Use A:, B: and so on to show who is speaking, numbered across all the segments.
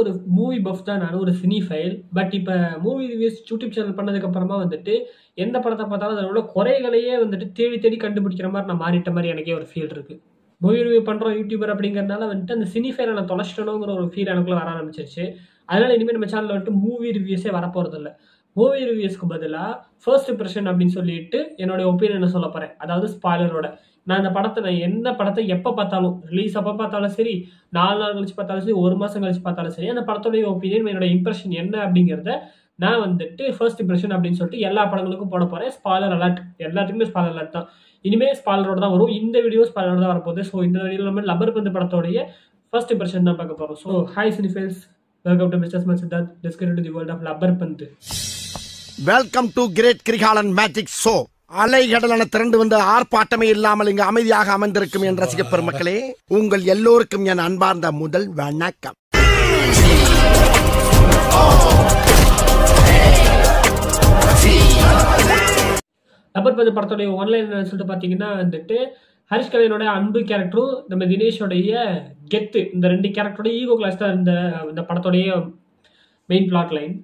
A: ஒரு movie buff தான் நானு. ஒரு சினிஃபைல். பட் இப்ப மூவி ரிவ்யூஸ் யூடியூப் சேனல் பண்ணதுக்கு அப்புறமா வந்துட்டு, எந்த படத்த பார்த்தாலும் அதில உள்ள குறைகளையே வந்துட்டு தேடி தேடி கண்டுபிடிக்கிற மாரி நான் மாறிட்ட மாரி எனக்கே ஒரு ஃபீல் இருக்கு. மூவி ரிவ்யூ பண்றோம் யூடியூபர் அப்படிங்கிறனால வந்துட்டு, அந்த சினிஃபைல நான் தொலைச்சிட்டேனோங்கிற ஒரு ஃபீல் எனக்குள்ள வர ஆரம்பிச்சுருச்சு. அதனால இனிமே நம்ம சேனல்ல வந்துட்டு மூவி ரிவ்யூஸே வரப்போறதில்ல. மூவி ரிவ்யூஸ்க்கு பதிலா ஃபர்ஸ்ட் இம்ப்ரஷன் அப்படின்னு சொல்லிட்டு என்னோட ஒப்பீனியன சொல்லப் போறேன். அதாவது ஸ்பாய்லரோட. நான் அந்த படத்த நான் எந்த படத்த எப்ப பார்த்தாலும், ரிலீஸ் அப்ப பார்த்தாலும் சரி, 4 நாள் கழிச்சு பார்த்தாலும் சரி, 1 மாசம் கழிச்சு பார்த்தாலும் சரி, அந்த படத்தோட ஒப்பீனியன், என்னோட இம்ப்ரஷன் என்ன அப்படிங்கிறத நான் வந்துட்டு ஃபர்ஸ்ட் இம்ப்ரஷன் அப்படின்னு சொல்லிட்டு எல்லா படங்களுக்கும் போடப் போறேன். Spoiler alert. எல்லாத்துக்குமே ஸ்பாய்லர் அலர்ட் தான். இனிமே ஸ்பாய்லரோட தான் வரும். இந்த வீடியோ ஸ்பாய்லரோட தான் வரப்போகுது. ஸோ இந்த வீடியோல நம்ம லப்பர் பந்து படத்தோடைய ஃபர்ஸ்ட் இம்ப்ரஷன் தான் பார்க்க போறோம். So hi cinephiles. Welcome to mister smart Siddharth. Let's get into the world of Lubber Pandhu.
B: Welcome to great Kirikalan magic show. அலைகடலான திரண்டு வந்து ஆர்ப்பாட்டமே இல்லாமல் இங்கு அமைதியாக அமர்ந்திருக்கும் என் ரசிக பெருமக்களே, உங்கள் எல்லோருக்கும் என் அன்பார்ந்த முதல் வணக்கம்.
A: லப்பர் பந்து படத்தோடைய ஒன்லைன் சொல்லிட்டு பார்த்தீங்கன்னா வந்துட்டு, ஹரிஷ் கல்யாணோட அன்பு கேரக்டரும் நம்ம தினேஷோடைய கெத்து, இந்த 2 கேரக்டரோட ஈகோ கிளாஸ் தான் இந்த படத்தோடைய மெயின் பிளாட் லைன்.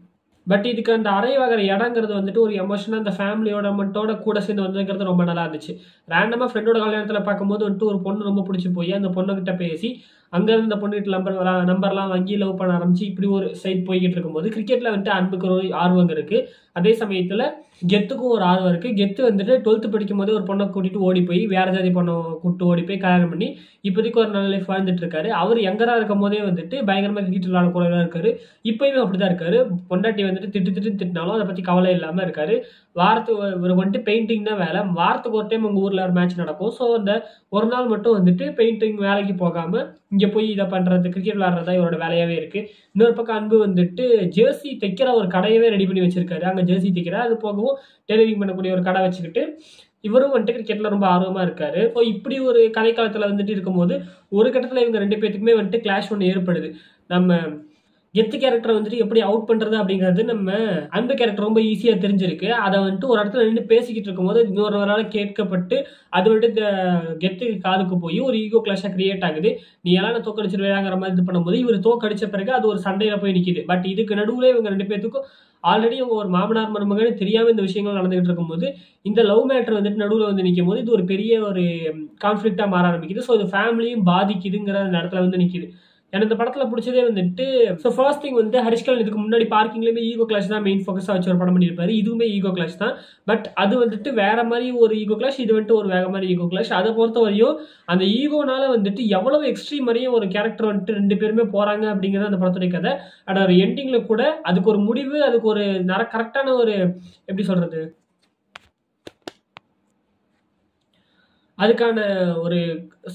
A: பட் இதுக்கு அந்த அரைவாகிற இடங்கிறது வந்துட்டு ஒரு எமோஷனாக அந்த ஃபேமிலியோட மட்டோட கூட சேர்ந்து வந்ததுங்கிறது ரொம்ப நல்லா இருந்துச்சு. ரேண்டமாக ஃப்ரெண்டோட கல்யாணத்தில் பார்க்கும்போது வந்துட்டு ஒரு பொண்ணு ரொம்ப பிடிச்சி போய் அந்த பொண்ணுகிட்ட பேசி அங்கேருந்து அந்த பொண்ணுகிட்ட நம்பர்லாம் வாங்கி லவ் பண்ண ஆரம்பிச்சு இப்படி ஒரு சைட் போய்கிட்டு இருக்கும்போது, கிரிக்கெட்டில் வந்துட்டு அன்புக்கு ஒரு ஆர்வம் இருக்குது. அதே சமயத்தில் கெத்துக்கும் ஒரு ஆர்வம் இருக்குது. கெத்து வந்துட்டு 12th படிக்கும் போது ஒரு பொண்ணை கூட்டிகிட்டு ஓடி போய் வேறு ஜாதி பொண்ணை கூப்பிட்டு ஓடி போய் கல்யாணம் பண்ணி இப்போதைக்கு ஒரு நல்ல லைஃப் வாழ்ந்துட்டு இருக்காரு. அவர் யங்கராக இருக்கும் போதே வந்துட்டு பயங்கரமாக கிரிக்கெட் விளையாட கூட இருக்காரு. இப்போயுமே அப்படி தான் இருக்காரு. பொண்டாட்டி வந்துட்டு திட்டினாலும் அதை பற்றி கவலை இல்லாமல் இருக்காரு. வாரத்துக்கு வந்துட்டு பெயிண்டிங் தான் வேலை. வாரத்துக்கு ஒரு டைம் உங்கள் ஊரில் ஒரு மேட்ச் நடக்கும். ஸோ அந்த ஒரு நாள் மட்டும் வந்துட்டு பெயிண்டிங் வேலைக்கு போகாமல் இங்கே போய் இதை பண்ணுறது, கிரிக்கெட் விளையாடுறதா இவரோட வேலையாகவே இருக்குது. இன்னொரு பக்கம் அன்பு வந்துட்டு ஜெர்சி தைக்கிற ஒரு கடையவே ரெடி பண்ணி வச்சிருக்காரு. அங்கே ஜெர்சி தைக்கிற, அது போகவும் டெய்லரிங் பண்ணக்கூடிய ஒரு கடை வச்சுக்கிட்டு இவரும் வந்துட்டு கிரிக்கெட்டில் ரொம்ப ஆர்வமாக இருக்காரு. ஸோ இப்படி ஒரு கதைக்காலத்தில் வந்துட்டு இருக்கும்போது ஒரு கட்டத்தில் இவங்க 2 பேத்துக்குமே வந்துட்டு கிளாஷ் ஒன்று ஏற்படுது. நம்ம கெத்து கேரக்டரை வந்துட்டு எப்படி அவுட் பண்ணுறது அப்படிங்கிறது நம்ம அன்பு கேரக்டர் ரொம்ப ஈஸியாக தெரிஞ்சிருக்கு. அதை வந்துட்டு ஒரு இடத்துல நின்று பேசிக்கிட்டு இருக்கும்போது இன்னொருவரால் கேட்கப்பட்டு அது வந்துட்டு கெத்து காதுக்கு போய் ஒரு ஈகோ கிளாஷாக கிரியேட் ஆகுது. நீ எல்லாம் நான் தோக்கடிச்சிருவேங்கிற மாதிரி இது பண்ணும்போது இவர் தோக்கடிச்ச பிறகு அது ஒரு சண்டையில் போய் நிற்கிது. பட் இதுக்கு நடுவில் இவங்க 2 பேத்துக்கும் ஆல்ரெடி அவங்க ஒரு மாமனார் மருமகன்னு தெரியாமல் இந்த விஷயங்கள் நடந்துகிட்டு இருக்கும்போது இந்த லவ் மேட்டர் வந்துட்டு நடுவில் வந்து நிற்கும் போது இது ஒரு பெரிய ஒரு கான்ஃப்ளிக்டாக மாற ஆரம்பிக்குது. ஸோ இது ஃபேமிலியும் பாதிக்குதுங்கிற அந்த இடத்துல வந்து நிற்கிது. எனக்கு இந்த படத்தில் பிடிச்சதே வந்துட்டு ஃபர்ஸ்ட் திங் வந்து ஹரிஷ் கல்யாண் இதுக்கு முன்னாடி பார்க்கிங்லேயுமே ஈகோ கிளாஷ் தான் மெயின் ஃபோக்கஸாக வச்சு ஒரு படம் பண்ணியிருப்பாரு. இதுவுமே ஈகோ கிளாஷ் தான். பட் அது வந்துட்டு வேற மாதிரி ஒரு ஈகோ கிளாஷ், இது வந்துட்டு ஒரு வேற மாதிரி ஈகோ கிளாஷ். அதை பொறுத்த வரையும் அந்த ஈகோனால வந்துட்டு எவ்வளவு எக்ஸ்ட்ரீம் வரையும் ஒரு கேரக்டர் வந்துட்டு 2 பேருமே போறாங்க அப்படிங்கிறது அந்த படத்துடைய கதை. ஆனால் ஒரு எண்டிங்ல கூட அதுக்கு ஒரு முடிவு, அதுக்கு ஒரு கரெக்டான ஒரு எப்படி சொல்றது, அதுக்கான ஒரு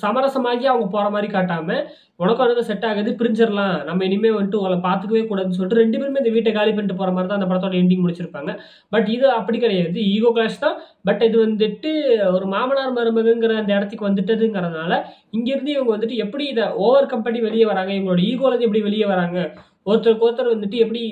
A: சமரசமாகி அவங்க போற மாதிரி காட்டாம, உனக்கும் வந்து செட் ஆகுது, பிரிஞ்சிடலாம், நம்ம இனிமே வந்துட்டு உங்களை பார்த்துக்கவே கூடாதுன்னு சொல்லிட்டு 2 பேருமே இந்த வீட்டை காலி பண்ணிட்டு போற மாதிரி தான் அந்த படத்தோட எண்டிங் முடிச்சிருப்பாங்க. பட் இது அப்படி கிடையாது. ஈகோ கிளாஷ் தான். பட் இது வந்துட்டு ஒரு மாமனார் மருமகங்கிற அந்த இடத்துக்கு வந்துட்டதுங்கிறதுனால இங்கிருந்து இவங்க வந்துட்டு எப்படி இதை ஓவர் கம் பண்ணி வெளியே வராங்க, இவங்களோட ஈகோலேருந்து எப்படி வெளியே வராங்க, ஒருத்தருக்கு ஒருத்தர் வந்துட்டு எப்படி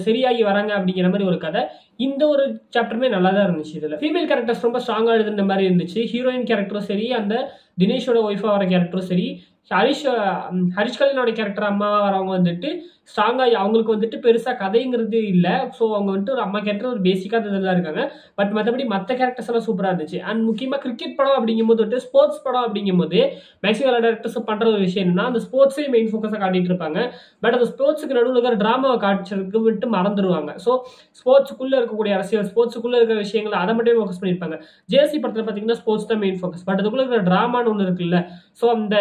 A: சரியாகி வராங்க அப்படிங்கிற மாதிரி ஒரு கதை. இந்த ஒரு சாப்டருமே நல்லா தான் இருந்துச்சு. இதில் ஃபீமேல் கேரக்டர்ஸ் ரொம்ப ஸ்ட்ராங்காக எழுதுன மாதிரி இருந்துச்சு. ஹீரோயின் கேரக்டரும் சரி, அந்த தினேஷோட ஒய்ஃபாக வர கேரக்டரும் சரி, ஹரிஷ் கல்யாணோட கேரக்டர் அம்மாவாக வரவங்க வந்துட்டு ஸ்ட்ராங்காக, அவங்களுக்கு வந்துட்டு பெருசாக கதைங்கிறது இல்லை. ஸோ அவங்க வந்துட்டு ஒரு அம்மா கேரக்டர் ஒரு பேசிக்காக இதில் தான் இருக்காங்க. பட் மற்றபடி மற்ற கேரக்டர்ஸ் எல்லாம் சூப்பராக இருந்துச்சு. அண்ட் முக்கியமாக கிரிக்கெட் படம் அப்படிங்கும்போது வந்துட்டு ஸ்போர்ட்ஸ் படம் அப்படிங்கும்போது மேக்ஸிமம் எல்லா டேரக்டர்ஸ் பண்ணுற ஒரு விஷயம் என்னன்னா, அந்த ஸ்போர்ட்ஸே மெயின் ஃபோக்கஸாக காட்டிட்டு இருப்பாங்க. பட் அந்த ஸ்போர்ட்ஸுக்கு நடுவில் இருக்கிற ட்ராமாவை காட்டுறதுக்கு விட்டு மறந்துடுவாங்க. ஸோ ஸ்போர்ட்ஸுக்குள்ளே இருக்கக்கூடிய அரசியல், ஸ்போர்ட்ஸுக்குள்ளே இருக்கிற விஷயங்களை அதை மட்டுமே ஃபோக்கஸ் பண்ணியிருப்பாங்க. ஜேசி படத்தில் பார்த்தீங்கன்னா ஸ்போர்ட்ஸ் தான் மெயின் ஃபோக்கஸ். பட் அதுக்குள்ளே இருக்கிற ட்ராமான்னு ஒன்று இருக்குல்ல. ஸோ அந்த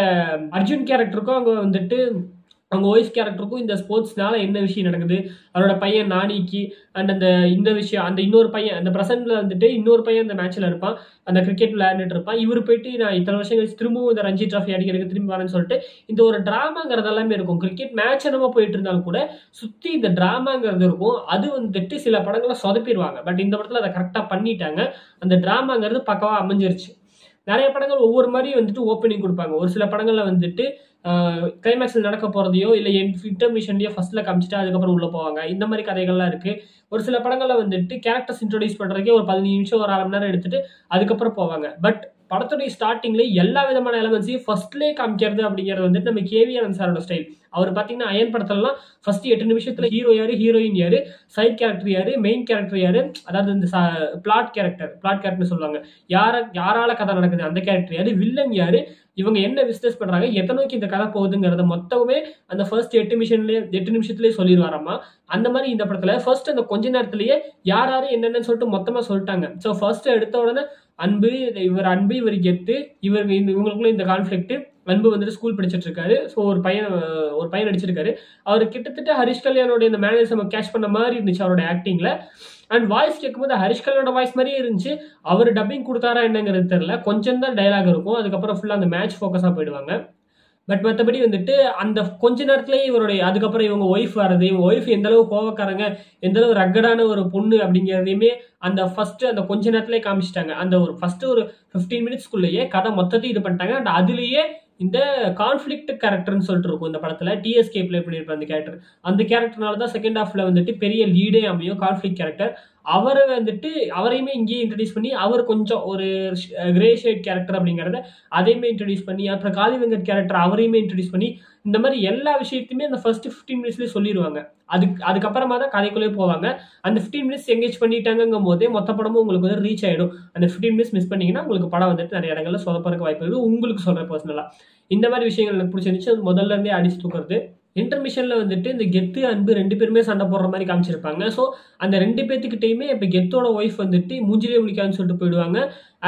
A: அர்ஜுன் கேரக்டருக்கும் அவங்க வந்துட்டு அவங்க ஒய்ஃப் கேரக்டருக்கும் இந்த ஸ்போர்ட்ஸ்னால என்ன விஷயம் நடக்குது, அவரோட பையன் நானிக்கு அண்ட் இந்த விஷயம், அந்த இன்னொரு பையன் அந்த ப்ரெசென்ட்ல வந்துட்டு இன்னொரு பையன் அந்த மேட்ச்ல இருப்பான், அந்த கிரிக்கெட் விளையாண்டுட்டு இருப்பான். இவர் போயிட்டு நான் இத்தனை வருஷம் கழிச்சு திரும்பவும் இந்த ரஞ்சி டிராஃபி அடிக்கிறதுக்கு திரும்பி வரேன்னு சொல்லிட்டு இந்த ஒரு டிராமாங்கிறது எல்லாமே இருக்கும். கிரிக்கெட் மேட்ச் நம்ம போயிட்டு இருந்தாலும் கூட சுற்றி இந்த டிராமாங்கிறது இருக்கும். அது வந்துட்டு சில படங்களை சொதப்பிடுவாங்க. பட் இந்த படத்தில் அதை கரெக்டாக பண்ணிட்டாங்க. அந்த டிராமாங்கிறது பக்கவாக அமைஞ்சிருச்சு. நிறைய படங்கள் ஒவ்வொரு மாதிரி வந்துட்டு ஓப்பனிங் கொடுப்பாங்க. ஒரு சில படங்களில் வந்துட்டு கிளைமேக்ஸில் நடக்க போகிறதையோ இல்லை இன்டர்மிஷன்லையோ ஃபர்ஸ்ட்டில் காமிச்சிட்டு அதுக்கப்புறம் உள்ளே போவாங்க. இந்த மாதிரி கதைகள்லாம் இருக்குது. ஒரு சில படங்களில் வந்துட்டு கேரக்டர்ஸ் இன்ட்ரோடியூஸ் பண்ணுறதுக்கே ஒரு 15 நிமிஷம் ஒரு 1/2 மணி நேரம் எடுத்துகிட்டு அதுக்கப்புறம் போவாங்க. பட் படத்துடைய ஸ்டார்டிங்ல எல்லா விதமான எலமெண்ட்ஸையும் ஃபர்ஸ்ட்லேயே காமிக்கிறது அப்படிங்கிறது வந்துட்டு நம்ம கேவி ஆனந்த் சாரோட ஸ்டைல். அவர் பார்த்தீங்கன்னா அயன் படத்துலலாம் ஃபர்ஸ்ட் 8 நிமிஷத்துல ஹீரோ யாரு, ஹீரோயின் யாரு, சைட் கேரக்டர் யாரு, மெயின் கேரக்டர் யாரு, அதாவது இந்த பிளாட் கேரக்டர்னு சொல்லுவாங்க. யாரால கதை நடக்குது அந்த கேரக்டர் யாரு, வில்லன் யாரு, இவங்க என்ன பிசினஸ் பண்றாங்க, எத்தனை நோக்கி இந்த கதை போகுதுங்கிறத மொத்தமே அந்த ஃபர்ஸ்ட் 8 நிமிஷத்துலயே சொல்லிடுவாராமா. அந்த மாதிரி இந்த படத்துல ஃபர்ஸ்ட் அந்த கொஞ்ச நேரத்திலேயே யார் யாரு என்னென்னு சொல்லிட்டு மொத்தமா சொல்லிட்டாங்க. ஸோ ஃபர்ஸ்ட் எடுத்த உடனே அன்பு, இவர் கெத்து, இவங்களுக்குள்ள இந்த கான்ஃபிளிக்ட். அன்பு வந்துட்டு ஸ்கூல் படிச்சிட்டு இருக்காரு. ஸோ ஒரு பையன் நடிச்சிருக்காரு. அவர் கிட்டத்தட்ட ஹரிஷ் கல்யாணோட இந்த மேனேஜ் கேட்ச் பண்ண மாதிரி இருந்துச்சு அவரோட ஆக்டிங்ல. அண்ட் வாய்ஸ் கேட்கும்போது ஹரிஷ் கல்யாணோட வாய்ஸ் மாதிரியே இருந்துச்சு. அவர் டப்பிங் கொடுத்தாரா என்னங்கிறது தெரியல. கொஞ்சம் தான் டைலாக் இருக்கும். அதுக்கப்புறம் ஃபுல்லா அந்த மேட்ச் ஃபோக்கஸா போயிடுவாங்க. பட் மற்றபடி வந்துட்டு அந்த கொஞ்ச நேரத்திலேயே அதுக்கப்புறம் இவங்க ஒய்ஃப் வர்றது, இவங்க ஒய்ஃப் எந்த அளவு கோவக்காரங்க, எந்த அளவு ரக்கடான ஒரு பொண்ணு அப்படிங்கிறதையுமே அந்த கொஞ்ச நேரத்திலேயே காமிச்சிட்டாங்க. அந்த ஃபர்ஸ்ட் ஒரு 15 மினிட்ஸ்க்குள்ளேயே கதை மொத்தத்தையும் இது பண்ணிட்டாங்க. அண்ட் அதுலயே இந்த கான்ஃபிளிக்ட் கேரக்டர்னு சொல்லிட்டு இருக்கும் இந்த படத்துல. டிஎஸ்கே பிளே பண்ணியிருப்பார் அந்த கேரக்டர். அந்த கேரக்டர்னால தான் செகண்ட் ஹாஃப்ல வந்துட்டு பெரிய லீடே அமையும். கான்ஃபிளிக்ட் கேரக்டர் அவரையுமே இங்கேயே இன்ட்ரடியூஸ் பண்ணி, அவர் கொஞ்சம் ஒரு கிரே ஷேட் கேரக்டர் அப்படிங்கிறத அதையுமே இன்ட்ரடியூஸ் பண்ணி, அப்புறம் காளி வெங்கட் கேரக்டர் அவரையுமே இன்ட்ரடியூஸ் பண்ணி, இந்த மாதிரி எல்லா விஷயத்தையுமே அந்த ஃபர்ஸ்ட் 15 மினிட்ஸ்லேயே சொல்லிடுவாங்க. அதுக்கப்புறமா தான் கதைக்குள்ளே போவாங்க. அந்த 15 மினிட்ஸ் எங்கேஜ் பண்ணிட்டாங்கும் போதே மொத்த படமும் உங்களுக்கு வந்து ரீச் ஆயிடும். அந்த 15 மினிட்ஸ் மிஸ் பண்ணீங்கன்னா உங்களுக்கு படம் வந்துட்டு நிறைய இடங்கள்ல சொதப்பறக்கு வாய்ப்பு இருக்கு. உங்களுக்கு சொல்றேன் பர்சனலா இந்த மாதிரி விஷயங்கள் எனக்கு பிடிச்சிருந்துச்சு. முதல்ல இருந்தே அடிச்சு தூக்குறது. இன்டர்மிஷன்ல வந்துட்டு இந்த கெத்து அன்பு 2 பேருமே சண்டை போடுற மாதிரி காமிச்சிருப்பாங்க. ஸோ அந்த 2 பேத்துக்கிட்டையுமே இப்போ கெத்தோட ஒய்ஃப் வந்துட்டு மூஞ்சிலே முழிக்காதுன்னு சொல்லிட்டு போயிடுவாங்க.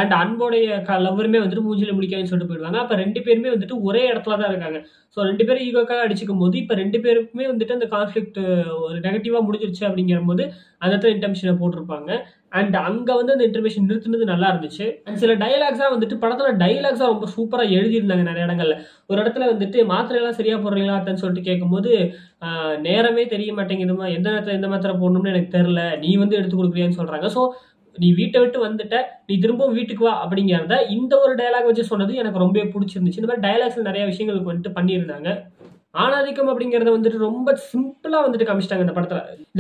A: அண்ட் அன்போடைய லவ்வருமே வந்துட்டு மூஞ்சிலே முழிக்காதுன்னு சொல்லிட்டு போயிடுவாங்க. அப்போ 2 பேருமே வந்துட்டு ஒரே இடத்துல தான் இருக்காங்க. ஸோ 2 பேரும் ஈகோக்காக அடிச்சுக்கும் போது இப்போ 2 பேருக்குமே வந்துட்டு அந்த கான்ஃபிளிக்ட் ஒரு நெகட்டிவா முடிஞ்சிருச்சு அப்படிங்கிற போது அந்த இடத்துல இன்டர்மிஷனை போட்டிருப்பாங்க. அண்ட் அங்க வந்து அந்த இன்டர்மிஷன் நிறுத்தினது நல்லா இருந்துச்சு. அண்ட் சில டைலாக்ஸா வந்துட்டு படத்துல டைலாக்ஸா ரொம்ப சூப்பரா எழுதியிருந்தாங்க நிறைய இடங்கள்ல. ஒரு இடத்துல வந்துட்டு மாத்திரை எல்லாம் சரியா போடுறீங்களா அப்படின்னு சொல்லிட்டு கேட்கும்போது நேரமே தெரிய மாட்டேங்குதுமா, எந்த நேரத்துல எந்த மாத்திரை போடணும்னு எனக்கு தெரியல, நீ வந்து எடுத்து கொடுக்குறியான்னு சொல்றாங்க. ஸோ நீ வீட்டை விட்டு வந்துட்ட, நீ திரும்பவும் வீட்டுக்கு வா அப்படிங்கிறத இந்த ஒரு டைலாக் வச்சு சொன்னது எனக்கு ரொம்ப பிடிச்சிருந்துச்சு. இந்த மாதிரி டைலாக்ஸ்ல நிறைய விஷயங்களுக்கு வந்துட்டு பண்ணியிருந்தாங்க. ஆணாதிக்கம் அப்படிங்கறத வந்துட்டு ரொம்ப சிம்பிளா வந்துட்டு காமிச்சிட்டாங்க இந்த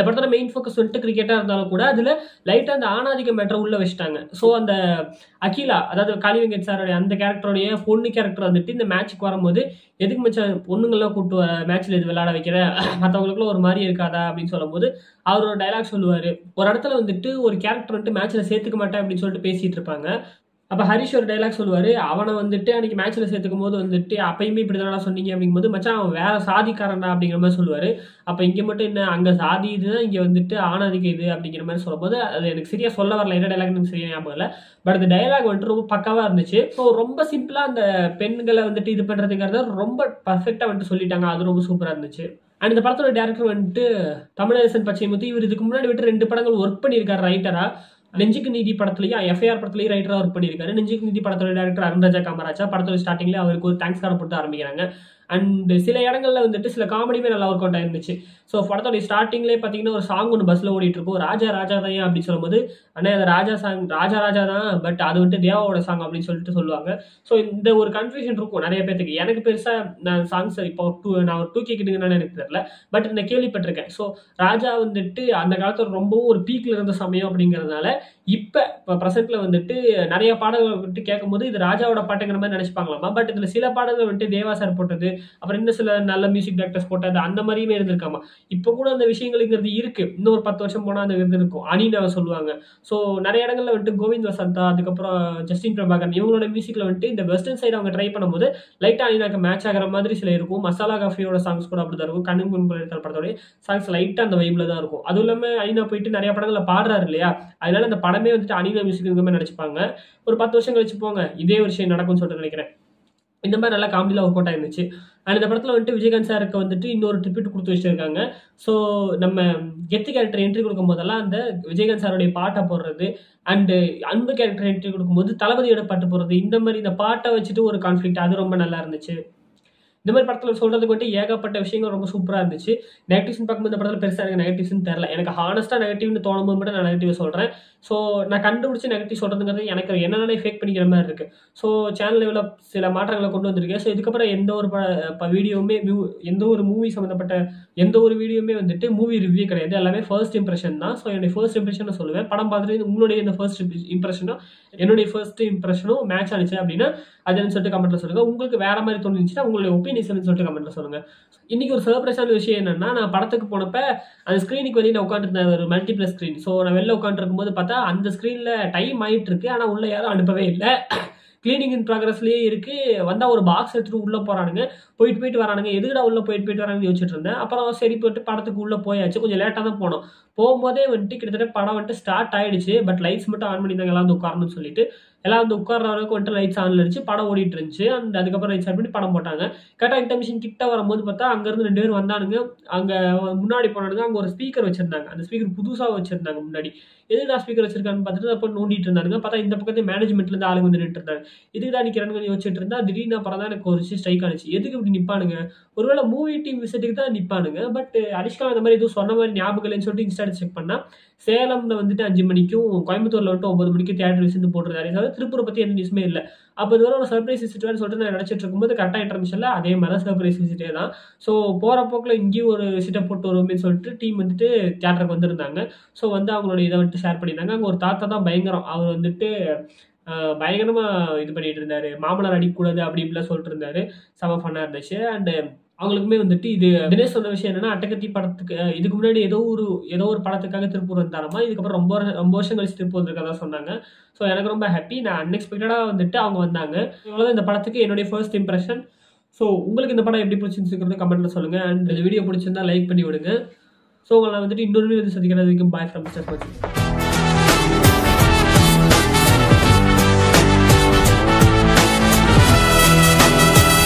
A: படத்துல மெயின் ஃபோக்கஸ் வந்துட்டு கிரிக்கெட்டா இருந்தாலும் கூட அதுல லைட்டா அந்த ஆணாதிக்க மேட்டரை உள்ள வச்சுட்டாங்க. ஸோ அந்த அகிலா, அதாவது காளி வெங்கட் சாரோட அந்த கேரக்டருடைய பொண்ணு கேரக்டர் வந்துட்டு இந்த மேட்சுக்கு வரும்போது எதுக்கு மச்சான் பொண்ணுங்கள்லாம் கூட்டு மேட்ச்ல இது விளையாட வைக்கிற, மற்றவங்களுக்குள்ள ஒரு மாதிரி இருக்காதா அப்படின்னு சொல்லும் போது அவர் ஒரு டைலாக் சொல்லுவாரு. ஒரு இடத்துல வந்துட்டு ஒரு கேரக்டர் வந்துட்டு மேட்ச்ல சேர்த்துக்க மாட்டேன் அப்படின்னு சொல்லிட்டு பேசிட்டு இருப்பாங்க. அப்ப ஹரிஷ் ஒரு டைலாக் சொல்லுவாரு, அவனை வந்துட்டு அன்னைக்கு மேட்ச்ல சேர்த்துக்கும் போது வந்துட்டு அப்பயுமே இப்படிதான் சொன்னீங்க அப்படிங்கும்போது மச்சான் அவன் வேற சாதிக்காரன்டா அப்படிங்கிற மாதிரி சொல்லுவாரு. அப்ப இங்க மட்டும் என்ன, அங்க சாதி இதுதான், இங்க வந்துட்டு ஆணாதிக்க இது அப்படிங்கிற மாதிரி சொல்லும்போது அது எனக்கு சரியா சொல்ல வரல, என்ன டைலாக் எனக்கு சரியா ஞாபகம் இல்லை. பட் அந்த டைலாக் வந்துட்டு ரொம்ப பக்காவா இருந்துச்சு. ஸோ ரொம்ப சிம்பிளா அந்த பெண்களை வந்துட்டு இது பண்றதுங்கிறத ரொம்ப பர்ஃபெக்டா வந்துட்டு சொல்லிட்டாங்க. அது ரொம்ப சூப்பரா இருந்துச்சு. அண்ட் இந்த படத்தோட டேரக்டர் வந்துட்டு தமிழரசன் பச்சைமுத்து. இவர் இதுக்கு முன்னாடி விட்டு 2 படங்கள் ஒர்க் பண்ணியிருக்காரு ரைட்டரா. நெஞ்சுக்கு நீதி படத்துலயும் எஃப்ஐஆர் படத்துலயும் ரைட்டரா ஒர்க் பண்ணியிருக்காரு. நெஞ்சுக்கு நீதி படத்தோட டேரக்டர் அருண்ராஜா காமராஜா. படத்தோட ஸ்டார்டிங்ல அவருக்கு ஒரு தேங்க்ஸ் கார்டு போட்டு ஆரம்பிக்கிறாங்க. அண்ட் சில இடங்கள்ல வந்துட்டு சில காமெடியுமே நல்லா ஒர்க் அவுட் ஆயிருந்துச்சு. ஸோ படத்தோட ஸ்டார்டிங்லேயே பார்த்தீங்கன்னா ஒரு சாங் ஒன்று பஸ்ல ஓடிட்டு இருக்கும், ராஜா ராஜா தான் அப்படின்னு சொல்லும்போது அண்ணா அது ராஜா சாங், ராஜா ராஜா தான், பட் அது வந்துட்டு தேவாவோட சாங் அப்படின்னு சொல்லிட்டு சொல்லுவாங்க. ஸோ இந்த ஒரு கன்ஃபியூஷன் இருக்கும் நிறைய பேருக்கு. எனக்கு பெருசா நான் சாங்ஸ் இப்போ நான் ஒரு 2K கிட்டுங்கன்னு எனக்கு தெரியல, பட் நான் கேள்விப்பட்டிருக்கேன். ஸோ ராஜா வந்துட்டு அந்த காலத்துல ரொம்பவும் ஒரு பீக்ல இருந்த சமயம் அப்படிங்கிறதுனால இப்போ ப்ரெசென்ட்ல வந்துட்டு நிறைய பாடல்கள் வந்துட்டு கேட்கும்போது இது ராஜாவோட பாட்டுங்கிற மாதிரி நினைச்சுப்பாங்களாமா. பட் இதுல சில பாடல்கள் வந்துட்டு தேவா சார் போட்டது, அப்புறம் இன்னும் சில நல்ல மியூசிக் டைரக்டர்ஸ் போட்டது, அந்த மாதிரியுமே இருந்திருக்காமா. இப்போ கூட அந்த விஷயங்களுங்கிறது இருக்கு. இன்னும் ஒரு 10 வருஷம் போனா அந்த இது இருக்கும். அனினாவை சொல்லுவாங்க. ஸோ நிறைய இடங்கள்ல வந்துட்டு கோவிந்த் வசந்தா, அதுக்கப்புறம் ஜஸ்டின் பிரபாகரன் இவங்களோட மியூசிக்ல வந்துட்டு இந்த வெஸ்டர்ன் சைடு அவங்க ட்ரை பண்ணும்போது லைட்டா அனினாக்கு மேட்ச் ஆகிற மாதிரி சில இருக்கும். மசாலா காஃபியோட சாங்ஸ் கூட அப்படிதான் இருக்கும். கண்ணும் குன் படத்தோட சாங்ஸ் லைட்டா அந்த வைப்ல தான் இருக்கும். அதுவும் இல்லாம அனினா போயிட்டு நிறைய படங்கள்ல பாடுறாரு இல்லையா, அதனால அந்த படமே வந்துட்டு அனினா மியூசிக் இந்த மாதிரி நினைச்சுப்பாங்க. ஒரு 10 வருஷம் கழிச்சு போங்க இதே ஒரு விஷயம் நடக்கும்னு சொல்லிட்டு நினைக்கிறேன். இந்த மாதிரி நல்லா காமெடியில் ஒர்க் அவுட் ஆயிருந்துச்சு. அண்ட் இந்த படத்தில் வந்துட்டு விஜயகாந்த் சாருக்கு வந்துட்டு இன்னொரு ட்ரிபியூட் கொடுத்து வச்சிருக்காங்க. ஸோ நம்ம கெத்து கேரக்டர் என்ட்ரி கொடுக்கும் போதெல்லாம் அந்த விஜயகாந்த் சாருடைய பாட்டை போடுறது, அண்டு அன்பு கேரக்டர் என்ட்ரி கொடுக்கும்போது தளபதியோட பாட்டு போடுறது, இந்த மாதிரி இந்த பாட்டை வச்சுட்டு ஒரு கான்ஃபிளிக்ட், அது ரொம்ப நல்லா இருந்துச்சு. இந்த மாதிரி படத்தில் சொல்கிறதுக்கு வந்துட்டு ஏகப்பட்ட விஷயங்கள் ரொம்ப சூப்பராக இருந்துச்சு. நெகட்டிவ்ஸ்னு பார்க்கும்போது இந்த படத்தில் பெருசாக எனக்கு நெகட்டிவ்ஸ்னு தெரில. எனக்கு ஹானஸ்ட்டாக நெகட்டிவ்னு தோணும்போது மட்டும் நான் நெகட்டிவ் சொல்கிறேன். ஸோ நான் கண்டுபிடிச்சி நெகட்டிவ் சொல்கிறதுங்கிறது எனக்கு என்னென்ன ஃபேக் பண்ணிக்கிற மாதிரி இருக்குது. ஸோ சேனல் லெவலில் சில மாற்றங்களை கொண்டு வந்திருக்கேன். ஸோ இதுக்கப்புறம் எந்த ஒரு வீடியோவுமே எந்த ஒரு மூவி சம்மந்தப்பட்ட எந்த ஒரு வீடியோவுமே வந்துட்டு மூவி ரிவ்யூ கிடையாது. எல்லாமே ஃபர்ஸ்ட் இம்ப்ரெஷன் தான். ஸோ என்னுடைய ஃபர்ஸ்ட் இம்ப்ரெஷன் சொல்லுவேன். படம் பார்த்துட்டு உங்களுடைய இந்த ஃபர்ஸ்ட் இம்ப்ரெஷனும் என்னுடைய ஃபர்ஸ்ட் இம்ப்ரெஷனும் மேட்ச் ஆனிச்சு அப்படின்னா அதுன்னு சொல்லிட்டு கமெண்ட்ல சொல்லுங்க. உங்களுக்கு வேற மாதிரி தோணுச்சுன்னா உங்களுடைய ஒப்பீனியன்ஸ் சொல்லிட்டு கமெண்ட்ல சொல்லுங்க. இன்னைக்கு ஒரு சர்ப்ரைஸான விஷயம் என்னன்னா, நான் படத்துக்கு போனப்ப அந்த ஸ்க்ரீனுக்கு வெளியே நான் உட்காந்துருந்தேன். ஒரு மல்டிப்ளஸ் ஸ்க்ரீன். ஸோ நான் வெளில உட்காந்துருக்கும் போது பார்த்தா அந்த ஸ்க்ரீன்ல டைம் ஆயிட்டு இருக்கு. ஆனால் உள்ள யாரும் அனுப்பவே இல்லை. கிளீனிங் இன் ப்ராக்ரஸ்லேயே இருக்கு. வந்தா ஒரு பாக்ஸ் எடுத்துட்டு உள்ள போறானுங்க. போயிட்டு வரானுங்க. எதுக்குடா உள்ள போயிட்டு வராங்கன்னு யோசிச்சுட்டு இருந்தேன். அப்புறம் சரி போயிட்டு படத்துக்கு உள்ள போயாச்சு. கொஞ்சம் லேட்டாக தான் போனோம். போகும்போதே வந்துட்டு கிட்டத்தட்ட படம் வந்துட்டு ஸ்டார்ட் ஆயிடுச்சு. பட் லைட்ஸ் மட்டும் ஆன் பண்ணியிருந்தாங்க எல்லாம் வந்து உட்காரணும்னு சொல்லிட்டு. எல்லாம் வந்து உட்கார்ற அளவுக்கு வந்துட்டு லைட்ஸ் ஆன்ல இருந்துச்சு. படம் ஓடிட்டு இருந்துச்சு. அதுக்கப்புறம் லைட்ஸ் ஆன் பண்ணி படம் போட்டாங்க. கரெக்டாக இன்டர்மிஷன் கிட்ட வரும்போது பார்த்தா அங்கேருந்து 2 பேர் வந்தானுங்க. அங்கே முன்னாடி போனானுங்க. அங்கே ஒரு ஸ்பீக்கர் வச்சிருந்தாங்க. அந்த ஸ்பீக்கர் புதுசாக வச்சிருந்தாங்க முன்னாடி. எதுக்குடா ஸ்பீக்கர் வச்சிருக்கான்னு பார்த்துட்டு அப்போ நோண்டிட்டு இருந்தானுங்க. பார்த்தா இந்த பக்கத்து மேனேஜ்மெண்ட்லேருந்து ஆளுங்க வந்து நின்றுட்டு இருந்தாங்க. எதுக்குடா நிற்கிறானுங்கன்னு யோசிச்சுட்டு இருந்தா திடீர்னு அப்புறம் தான் எனக்கு ஒரு விஷயம் ஸ்ட்ரைக் ஆனிச்சு. எதுக்கு இப்படி நிற்பானுங்க? ஒருவேளை மூவி டீம் விசிட்டுக்கு தான் நிற்பானுங்க. பட் அனுஷ்கா அந்த மாதிரி எதுவும் சொன்ன மாதிரி ஞாபகம் இல்லைன்னு சொல்லிட்டு இன்ஸ்டா செக் பண்ணா சேலம்ல வந்துட்டு 5 மணிக்கும் கோயம்புத்தூர்ல வந்துட்டு 9 மணிக்கு தியேட்டர் விசிட்டு போட்டுருந்தாரு. அதாவது திருப்பூரை பற்றி எந்த நியூஸுமே இல்லை. அப்போ இது ஒரு சர்ப்ரைஸ் விசிட்டுன்னு சொல்லிட்டு நான் நினச்சிட்டு இருக்கும்போது கரெக்டாக இன்டர்மிஷனில் அதே மாதிரி தான் சர்ப்ரைஸ் விசிட்டே தான். ஸோ போகிற போக்கில் இங்கேயும் ஒரு விசிட்டை போட்டு வருவோம்னு சொல்லிட்டு டீம் வந்துட்டு தியேட்டருக்கு வந்திருந்தாங்க. ஸோ வந்து அவங்களோட இதை வந்துட்டு ஷேர் பண்ணியிருந்தாங்க. அங்கே ஒரு தாத்தா தான் பயங்கரம். அவர் வந்துட்டு பயங்கரமாக இது பண்ணிட்டு இருந்தாரு. மாமனார் அடிக்கக்கூடாது அப்படி இப்படிலாம் சொல்லிட்டு இருந்தாரு. செம ஃபன்னாக இருந்துச்சு. அண்டு அவங்களுக்குமே வந்துட்டு இது தினேஷ் சொன்ன விஷயம் என்னன்னா, அட்டகத்தி படத்துக்கு இதுக்கு முன்னாடி ஏதோ ஒரு படத்துக்காக திருப்பூர் வந்தாரமா. இதுக்கப்புறம் ரொம்ப வருஷம் கழிச்சு திருப்பூர் வந்திருக்கதா சொன்னாங்க. ஸோ எனக்கு ரொம்ப ஹாப்பி. நான் அன்எக்ஸ்பெக்டடாக வந்துட்டு அவங்க வந்தாங்க. இவ்வளோதான் இந்த படத்துக்கு என்னுடைய ஃபர்ஸ்ட் இம்ப்ரெஷன். ஸோ உங்களுக்கு இந்த படம் எப்படி பிடிச்சிருந்துருக்கிறது கமெண்ட்ல சொல்லுங்க. அண்ட் இந்த வீடியோ பிடிச்சிருந்தா லைக் பண்ணி விடுங்க. ஸோ உங்களை வந்துட்டு இன்னொரு வீடியோ சந்திக்கிறது வரைக்கும் பாய் ஃப்ரம் மிஸ்டர்.